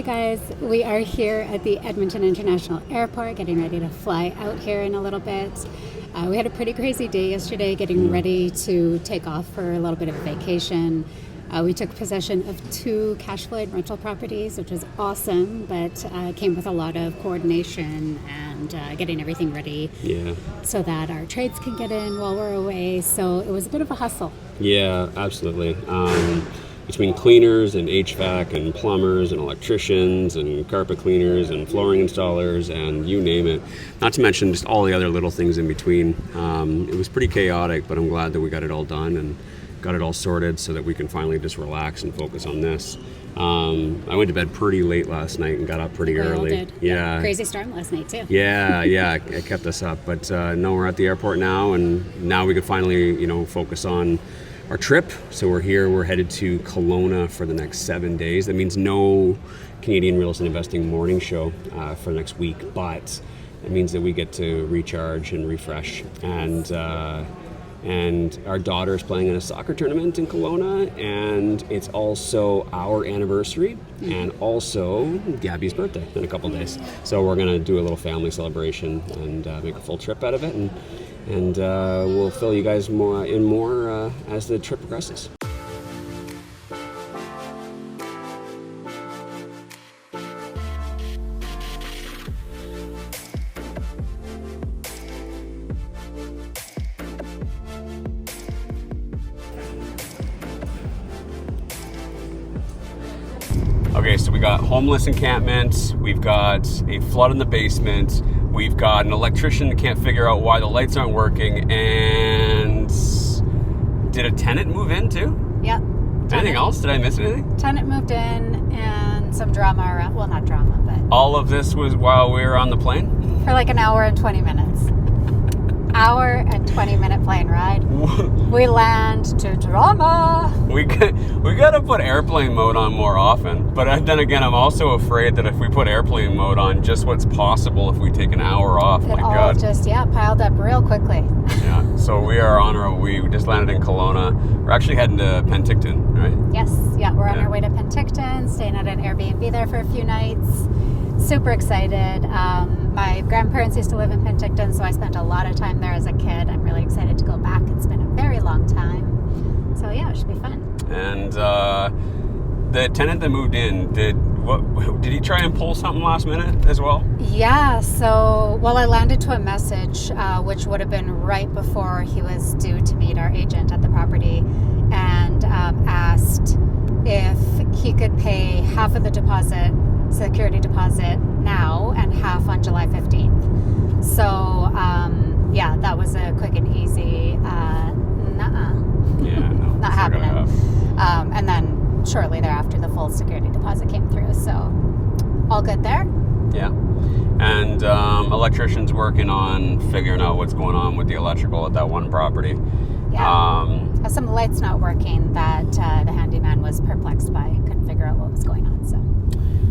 Hey guys, we are here at the Edmonton International Airport getting ready to fly out here in a little bit. We had a pretty crazy day yesterday getting ready to take off for a little bit of vacation. We took possession of 2 cash flowed rental properties, which was awesome, but came with a lot of coordination and getting everything ready so that our trades can get in while we're away. So it was a bit of a hustle. Yeah, absolutely. Between cleaners and HVAC and plumbers and electricians and carpet cleaners and flooring installers and you name it. Not to mention just all the other little things in between. It was pretty chaotic, but I'm glad that we got it all done and got it all sorted so that we can finally just relax and focus on this. I went to bed pretty late last night and got up pretty early. All did. Yeah. Crazy storm last night too. Yeah, it kept us up. But no, we're at the airport now, and now we could finally, focus on our trip. So we're headed to Kelowna for the next 7 days. That means no Canadian real estate investing morning show for the next week, but it means that we get to recharge and refresh. And our daughter is playing in a soccer tournament in Kelowna, and it's also our anniversary and also Gabby's birthday in a couple days. So we're gonna do a little family celebration and make a full trip out of it, and we'll fill you guys more as the trip progresses. Okay, so we got homeless encampment, we've got a flood in the basement, we've got an electrician that can't figure out why the lights aren't working, and did a tenant move in too? Yep. Anything else? Did I miss anything? Tenant moved in and some drama around, well, not drama, but... All of this was while we were on the plane? For like an hour and 20 minutes. Hour and 20-minute plane ride. We land to drama. We gotta put airplane mode on more often. But then again, I'm also afraid that if we put airplane mode on, just what's possible if we take an hour off. It all just piled up real quickly. Yeah. So we are on our way. We just landed in Kelowna. We're actually heading to Penticton, right? Yes. Yeah. We're on our way to Penticton, staying at an Airbnb there for a few nights. Super excited. My grandparents used to live in Penticton, so I spent a lot of time there as a kid. I'm really excited to go back. It's been a very long time. So yeah, it should be fun. And the tenant that moved in, did he try and pull something last minute as well? Yeah, so, I landed to a message, which would have been right before he was due to meet our agent at the property, and asked if he could pay half of the deposit, security deposit now, and half on July 15th. So, that was a quick and easy, Yeah, no. Not happening. And then shortly thereafter, the full security deposit came through. So all good there. Yeah. And electrician's working on figuring out what's going on with the electrical at that one property. Yeah. Some lights not working that the handyman was perplexed by. Couldn't figure out what was going on.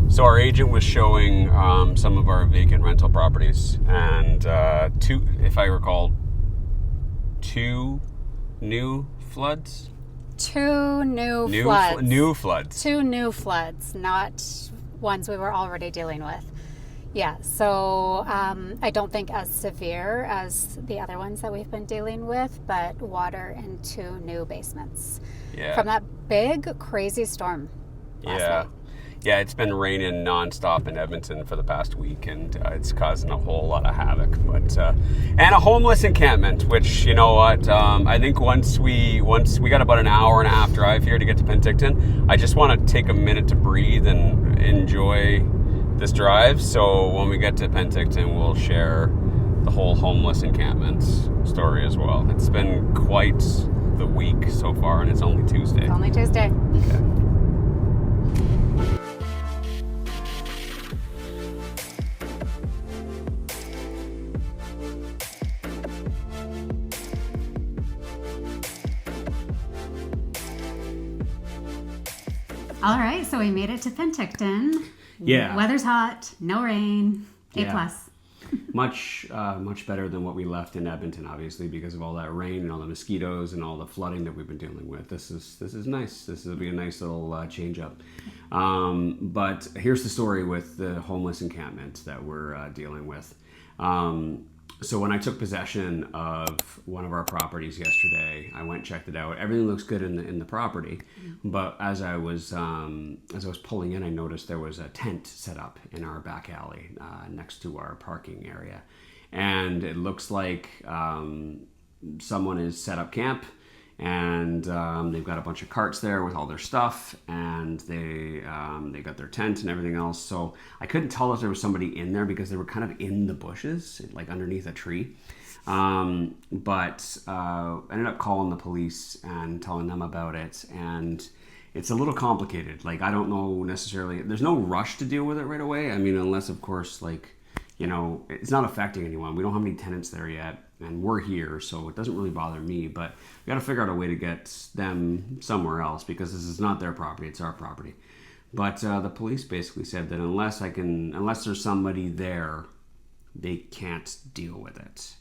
So our agent was showing some of our vacant rental properties, and if I recall, 2 new floods. 2 new floods. New floods. 2 new floods, not ones we were already dealing with. Yeah, so I don't think as severe as the other ones that we've been dealing with, but water in 2 new basements. Yeah. From that big, crazy storm last night. Yeah, it's been raining nonstop in Edmonton for the past week, and it's causing a whole lot of havoc. But and a homeless encampment, which I think once we got about an hour and a half drive here to get to Penticton, I just want to take a minute to breathe and enjoy this drive. So when we get to Penticton, we'll share the whole homeless encampment story as well. It's been quite the week so far, and it's only Tuesday. It's only Tuesday. Okay. All right, so we made it to Penticton. Yeah. Weather's hot, no rain, A+. much better than what we left in Edmonton, obviously, because of all that rain and all the mosquitoes and all the flooding that we've been dealing with. This is nice. This will be a nice little change up. But here's the story with the homeless encampment that we're dealing with. So when I took possession of one of our properties yesterday, I went and checked it out. Everything looks good in the property, but as I was pulling in, I noticed there was a tent set up in our back alley next to our parking area, and it looks like someone has set up camp, and they've got a bunch of carts there with all their stuff, and they got their tent and everything else. So I couldn't tell if there was somebody in there because they were kind of in the bushes, like underneath a tree. But I ended up calling the police and telling them about it, and it's a little complicated. Like, I don't know necessarily, there's no rush to deal with it right away. I mean, unless of course, like, you know, it's not affecting anyone. We don't have any tenants there yet, and we're here, so it doesn't really bother me. But we got to figure out a way to get them somewhere else, because this is not their property; it's our property. But the police basically said that unless there's somebody there, they can't deal with it.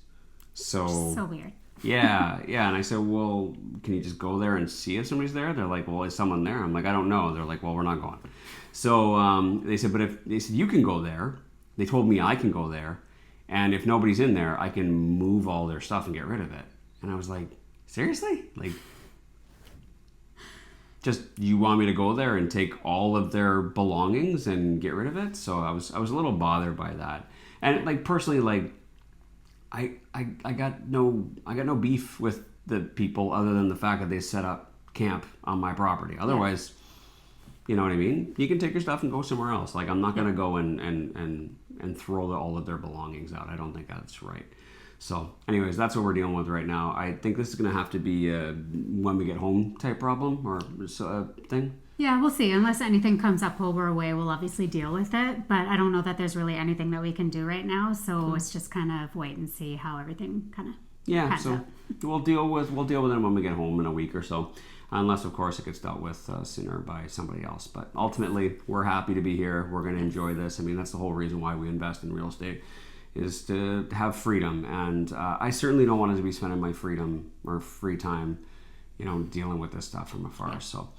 So weird. Yeah. And I said, well, can you just go there and see if somebody's there? They're like, well, is someone there? I'm like, I don't know. They're like, well, we're not going. So they said, you can go there. They told me I can go there, and if nobody's in there, I can move all their stuff and get rid of it. And I was like, seriously? Like, just you want me to go there and take all of their belongings and get rid of it? So I was a little bothered by that. And like personally, like I got no beef with the people other than the fact that they set up camp on my property. Otherwise, you know what I mean? You can take your stuff and go somewhere else. Like, I'm not going to go and throw all of their belongings out. I don't think that's right. So anyways, that's what we're dealing with right now. I think this is going to have to be a when we get home type problem or thing. Yeah, we'll see. Unless anything comes up while we're away, we'll obviously deal with it. But I don't know that there's really anything that we can do right now. So it's just kind of wait and see how everything kind of pans out. we'll deal with them when we get home in a week or so. Unless, of course, it gets dealt with sooner by somebody else. But ultimately, we're happy to be here. We're going to enjoy this. I mean, that's the whole reason why we invest in real estate, is to have freedom. And I certainly don't want to be spending my freedom or free time, you know, dealing with this stuff from afar. Yeah. So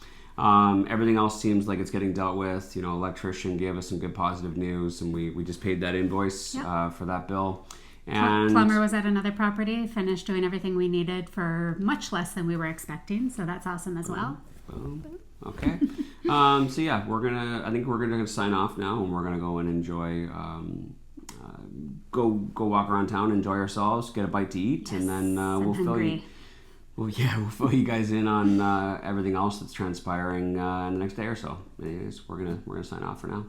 everything else seems like it's getting dealt with. You know, electrician gave us some good positive news, and we just paid that invoice for that bill. And plumber was at another property, finished doing everything we needed for much less than we were expecting, so that's awesome as well. Okay. So yeah, I think we're gonna sign off now, and we're gonna go and enjoy, go walk around town, enjoy ourselves, get a bite to eat, and then we'll fill you guys in on everything else that's transpiring in the next day or so. Anyways, we're gonna sign off for now.